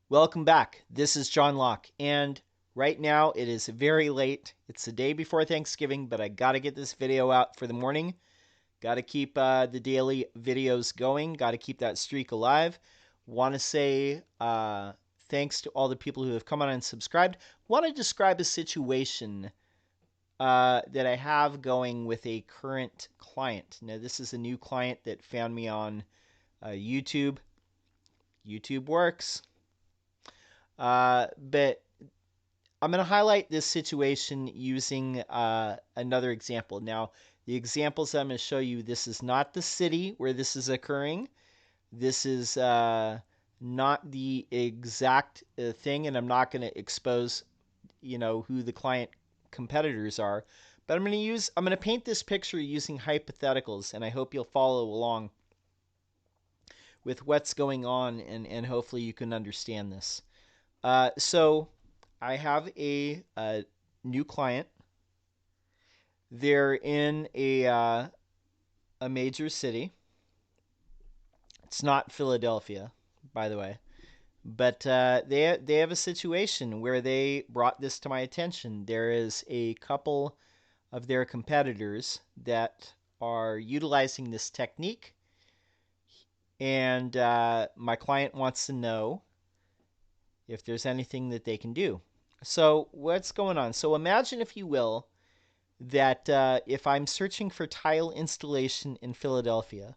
Welcome back. This is John Locke, and right now it is very late. It's the day before Thanksgiving, but I got to get this video out for the morning. Got to keep the daily videos going. Got to keep that streak alive. Want to say thanks to all the people who have come on and subscribed. Want to describe a situation that I have going with a current client. Now, this is a new client that found me on YouTube. YouTube works. But I'm going to highlight this situation using another example. Now, the examples I'm going to show you, this is not the city where this is occurring. This is not the exact thing, and I'm not going to expose, who the client competitors are. But I'm going to paint this picture using hypotheticals, and I hope you'll follow along with what's going on, and hopefully you can understand this. So I have a new client. They're in a major city. It's not Philadelphia, by the way, but they have a situation where they brought this to my attention. There is a couple of their competitors that are utilizing this technique, and my client wants to know if there's anything that they can do. So what's going on? So imagine, if you will, that if I'm searching for tile installation in Philadelphia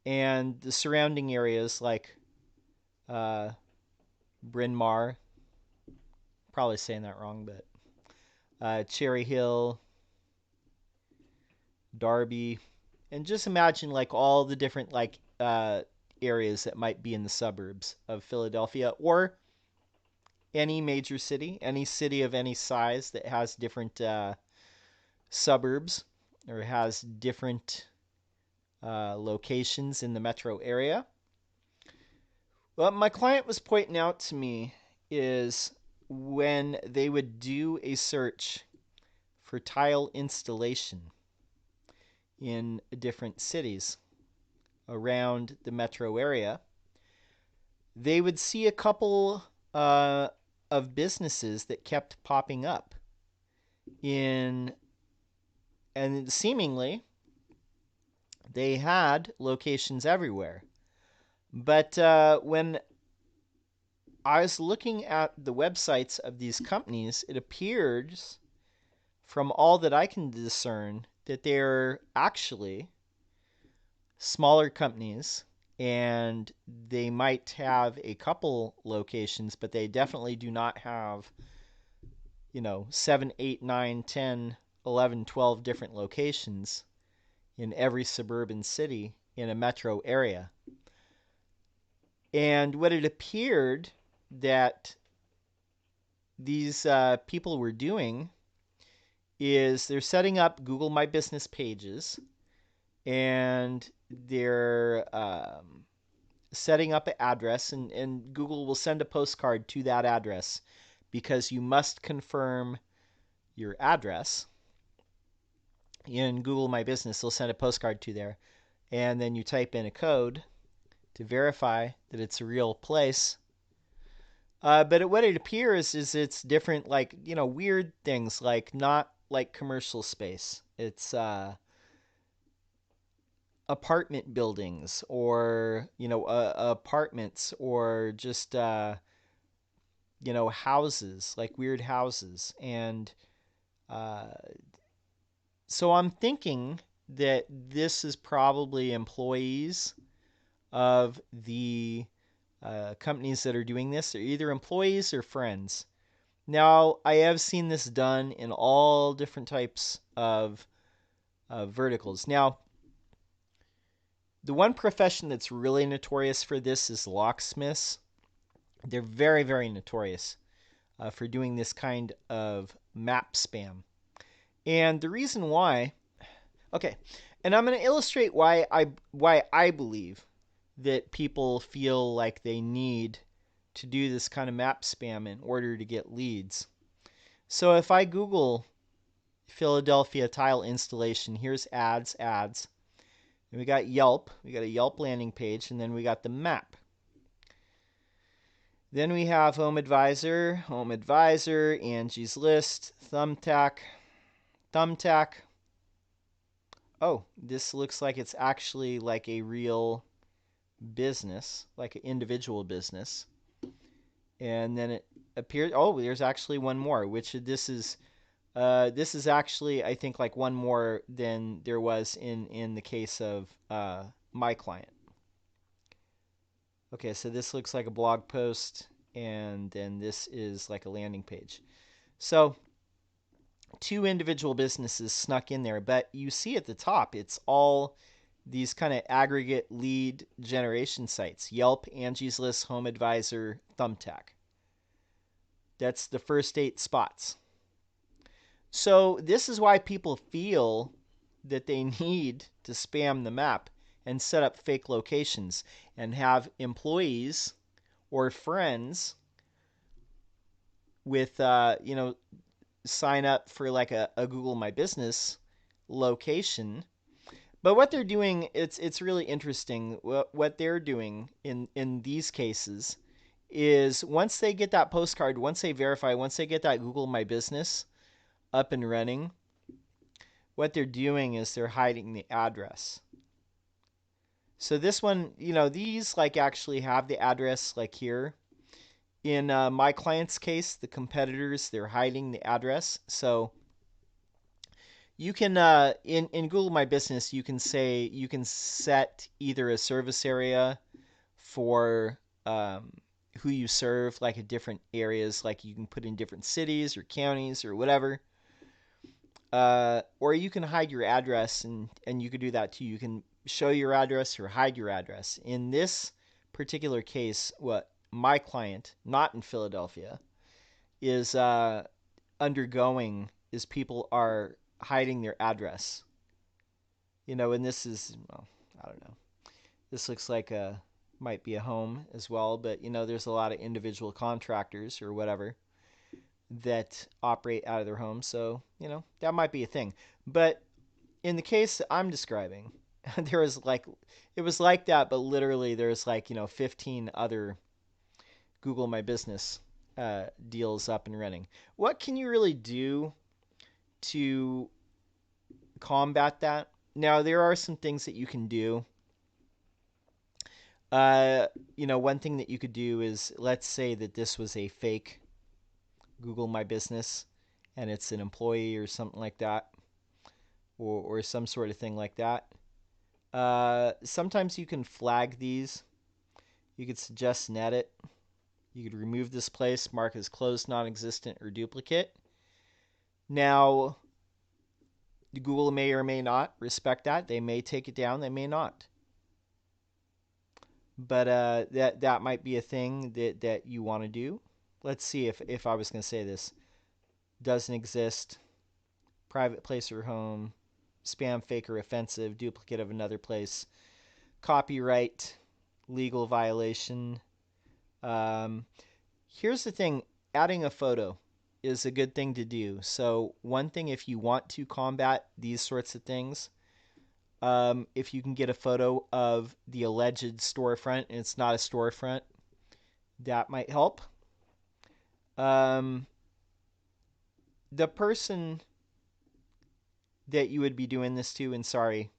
and the surrounding areas like Bryn Mawr, probably saying that wrong, but Cherry Hill, Darby, and just imagine like all the different areas that might be in the suburbs of Philadelphia, or any major city, any city of any size that has different suburbs or has different locations in the metro area. What my client was pointing out to me is when they would do a search for tile installation in different cities around the metro area, they would see a couple of businesses that kept popping up and seemingly they had locations everywhere. But when I was looking at the websites of these companies, it appears, from all that I can discern, that they're actually smaller companies, and they might have a couple locations, but they definitely do not have 7, 8, 9, 10, 11, 12 different locations in every suburban city in a metro area. And what it appeared that these people were doing is they're setting up Google My Business pages, and they're setting up an address, and Google will send a postcard to that address because you must confirm your address. In Google My Business, they'll send a postcard to there, and then you type in a code to verify that it's a real place. But what it appears is it's different, weird things, like not like commercial space. It's apartment buildings, or apartments, or just houses, like weird houses. And so I'm thinking that this is probably employees of the companies that are doing this. They're either employees or friends. Now, I have seen this done in all different types of verticals. Now, the one profession that's really notorious for this is locksmiths. They're very, very notorious for doing this kind of map spam. And the reason why, okay, and I'm going to illustrate why I believe that people feel like they need to do this kind of map spam in order to get leads. So if I Google Philadelphia tile installation, here's ads. And we got Yelp. We got a Yelp landing page, and then we got the map. Then we have Home Advisor, Angie's List, Thumbtack. Oh, this looks like it's actually like a real business, like an individual business. And then it appears, oh, there's actually one more, which this is actually, I think, like one more than there was in the case of my client. Okay, so this looks like a blog post, and then this is like a landing page. So two individual businesses snuck in there, but you see at the top, it's all these kind of aggregate lead generation sites: Yelp, Angie's List, Home Advisor, Thumbtack. That's the first 8 spots. So this is why people feel that they need to spam the map and set up fake locations and have employees or friends with sign up for like a Google My Business location. But what they're doing, it's really interesting. What they're doing in these cases is once they get that postcard, once they verify, once they get that Google My Business up and running, what they're doing is they're hiding the address. So this one, these like actually have the address like here. In my client's case, the competitors, they're hiding the address. So you can in Google My Business, you can set either a service area for who you serve, like at different areas, like you can put in different cities or counties or whatever. Or you can hide your address, and you could do that too. You can show your address or hide your address. In this particular case, what my client, not in Philadelphia, is undergoing is people are hiding their address. And this is, well, I don't know. This looks like might be a home as well, but there's a lot of individual contractors or whatever that operate out of their homes, so that might be a thing. But in the case that I'm describing, there was like it was like that, but literally there's like 15 other Google My Business deals up and running. What can you really do to combat that? Now there are some things that you can do. One thing that you could do is, let's say that this was a fake Google My Business and it's an employee or something like that, or some sort of thing like that. Sometimes you can flag these. You could suggest an edit. You could remove this place, mark as closed, non-existent, or duplicate. Now, Google may or may not respect that. They may take it down. They may not. But that might be a thing that you want to do. Let's see if I was going to say this. Doesn't exist. Private place or home. Spam, fake, or offensive. Duplicate of another place. Copyright. Legal violation. Here's the thing. Adding a photo is a good thing to do. So one thing, if you want to combat these sorts of things, if you can get a photo of the alleged storefront and it's not a storefront, that might help. The person that you would be doing this to, and sorry,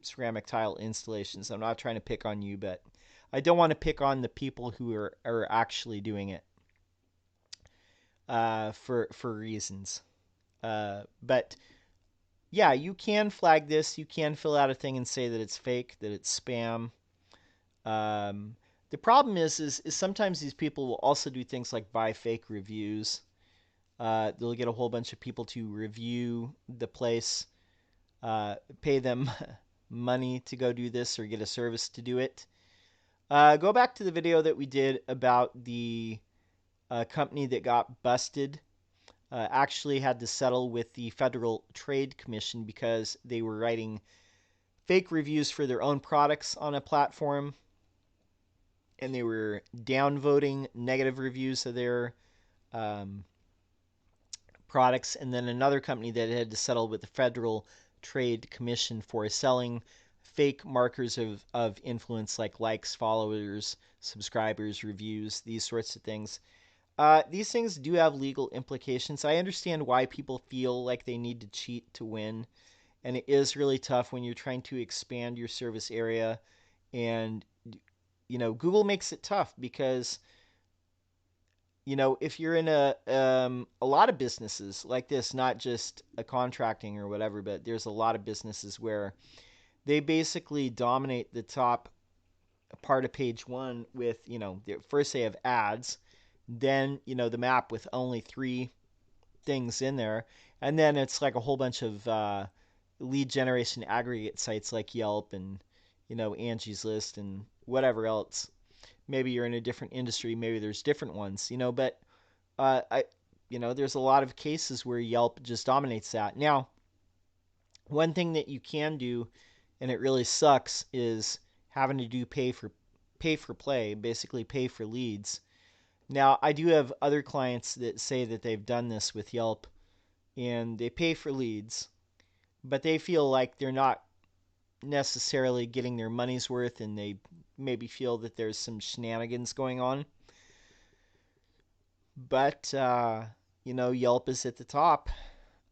ceramic tile installations, I'm not trying to pick on you, but I don't want to pick on the people who are actually doing it for reasons. But yeah, you can flag this. You can fill out a thing and say that it's fake, that it's spam. The problem is sometimes these people will also do things like buy fake reviews. They'll get a whole bunch of people to review the place, pay them money to go do this or get a service to do it. Go back to the video that we did about the company that got busted. Actually had to settle with the Federal Trade Commission because they were writing fake reviews for their own products on a platform, and they were downvoting negative reviews of their products. And then another company that had to settle with the Federal Trade Commission for selling fake markers of influence like likes, followers, subscribers, reviews, these sorts of things. These things do have legal implications. I understand why people feel like they need to cheat to win, and it is really tough when you're trying to expand your service area. And Google makes it tough because if you're in a lot of businesses like this, not just a contracting or whatever, but there's a lot of businesses where they basically dominate the top part of page one with first they have ads, then the map with only three things in there, and then it's like a whole bunch of lead generation aggregate sites like Yelp and Angie's List and whatever else. Maybe you're in a different industry, maybe there's different ones, but I there's a lot of cases where Yelp just dominates that. Now, one thing that you can do, and it really sucks, is having to do pay for play, basically pay for leads. Now, I do have other clients that say that they've done this with Yelp and they pay for leads, but they feel like they're not necessarily getting their money's worth, and they maybe feel that there's some shenanigans going on. But Yelp is at the top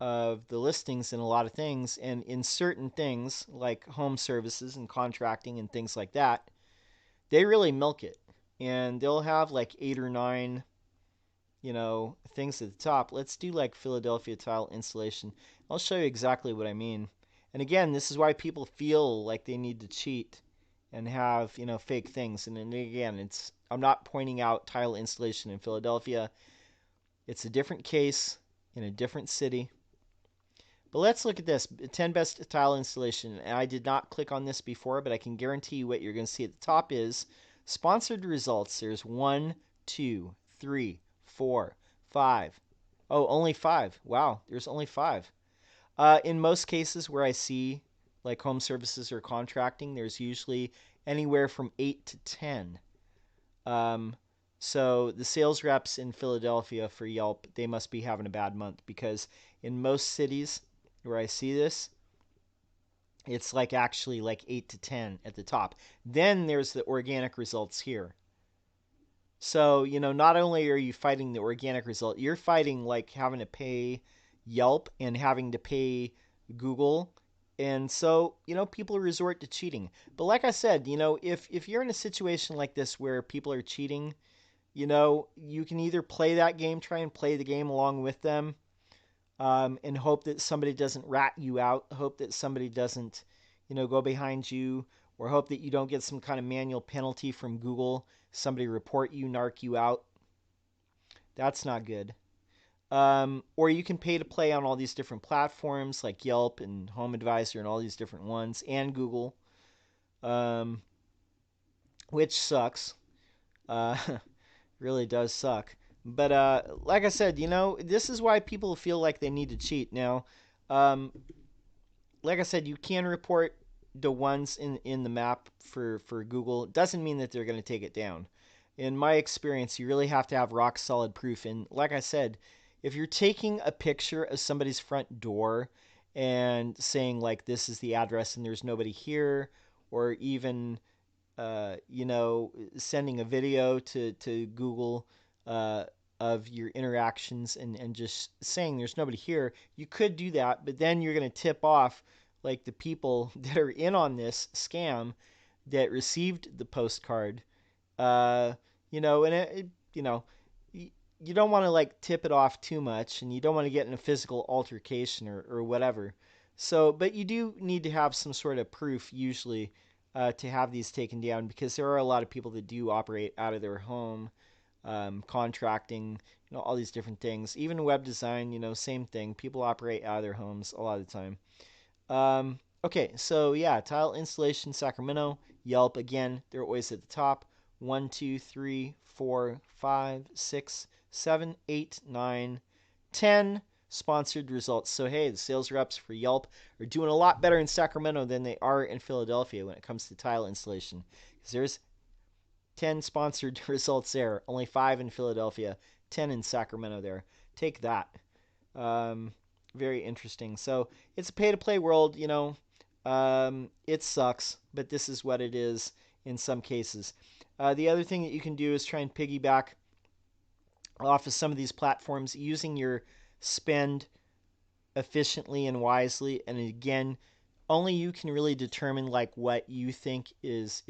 of the listings in a lot of things, and in certain things like home services and contracting and things like that, they really milk it. And they'll have like 8 or 9 things at the top. Let's do like Philadelphia tile installation. I'll show you exactly what I mean. And again, this is why people feel like they need to cheat and have fake things. And then again, I'm not pointing out tile installation in Philadelphia. It's a different case in a different city. But let's look at this 10 best tile installation. And I did not click on this before, but I can guarantee you what you're going to see at the top is sponsored results. There's 1, 2, 3, 4, 5. Oh, only 5. Wow, there's only 5. In most cases where I see like home services or contracting, there's usually anywhere from 8 to 10. So the sales reps in Philadelphia for Yelp, they must be having a bad month, because in most cities where I see this, it's like actually like 8 to 10 at the top. Then there's the organic results here. So, not only are you fighting the organic result, you're fighting like having to pay Yelp and having to pay Google. And so, people resort to cheating. But like I said, if you're in a situation like this where people are cheating, you can either play that game, try and play the game along with them, and hope that somebody doesn't rat you out, hope that somebody doesn't, go behind you, or hope that you don't get some kind of manual penalty from Google, somebody report you, narc you out. That's not good. Or you can pay to play on all these different platforms like Yelp and Home Advisor and all these different ones, and Google, which sucks. Really does suck. But like I said, this is why people feel like they need to cheat. Now, like I said, you can report the ones in the map for Google. It doesn't mean that they're going to take it down. In my experience, you really have to have rock solid proof. And like I said, if you're taking a picture of somebody's front door and saying like this is the address and there's nobody here, or even sending a video to Google of your interactions and just saying there's nobody here, you could do that, but then you're going to tip off like the people that are in on this scam that received the postcard. And you don't want to like tip it off too much, and you don't want to get in a physical altercation or whatever. So, but you do need to have some sort of proof usually to have these taken down, because there are a lot of people that do operate out of their home, contracting, all these different things. Even web design, same thing. People operate out of their homes a lot of the time. Okay, so yeah, tile installation Sacramento, Yelp, again, they're always at the top. 1, 2, 3, 4, 5, 6, 7, 8, 9, 10 sponsored results. So hey, the sales reps for Yelp are doing a lot better in Sacramento than they are in Philadelphia when it comes to tile installation, because there's 10 sponsored results there, only 5 in Philadelphia, 10 in Sacramento there. Take that. Very interesting. So it's a pay-to-play world, it sucks, but this is what it is in some cases. The other thing that you can do is try and piggyback off of some of these platforms using your spend efficiently and wisely. And again, only you can really determine like what you think is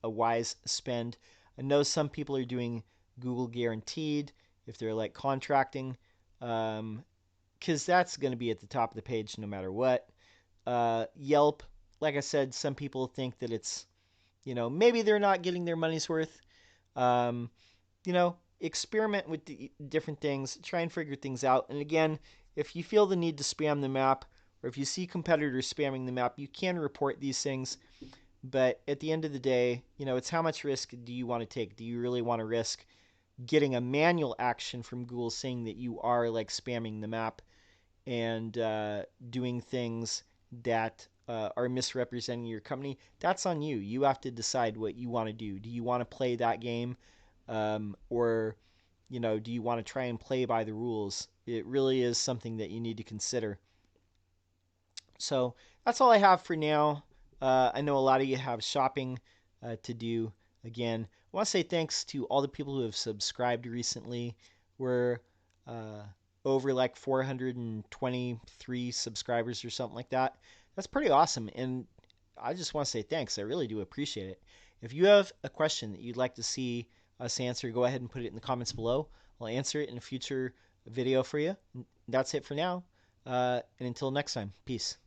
a wise spend. I know some people are doing Google guaranteed if they're like contracting, because that's going to be at the top of the page no matter what. Yelp, like I said, some people think that it's, maybe they're not getting their money's worth. Um, Experiment with different things, try and figure things out. And again, if you feel the need to spam the map, or if you see competitors spamming the map, you can report these things. But at the end of the day, it's how much risk do you want to take? Do you really want to risk getting a manual action from Google saying that you are like spamming the map and doing things that are misrepresenting your company? That's on you. You have to decide what you want to do. Do you want to play that game, or do you want to try and play by the rules? It really is something that you need to consider. So that's all I have for now. I know a lot of you have shopping to do. Again, I want to say thanks to all the people who have subscribed recently. We're uh, over like 423 subscribers or something like that. That's pretty awesome. And I just want to say thanks. I really do appreciate it. If you have a question that you'd like to see us answer, go ahead and put it in the comments below. I'll answer it in a future video for you. That's it for now. And until next time, peace.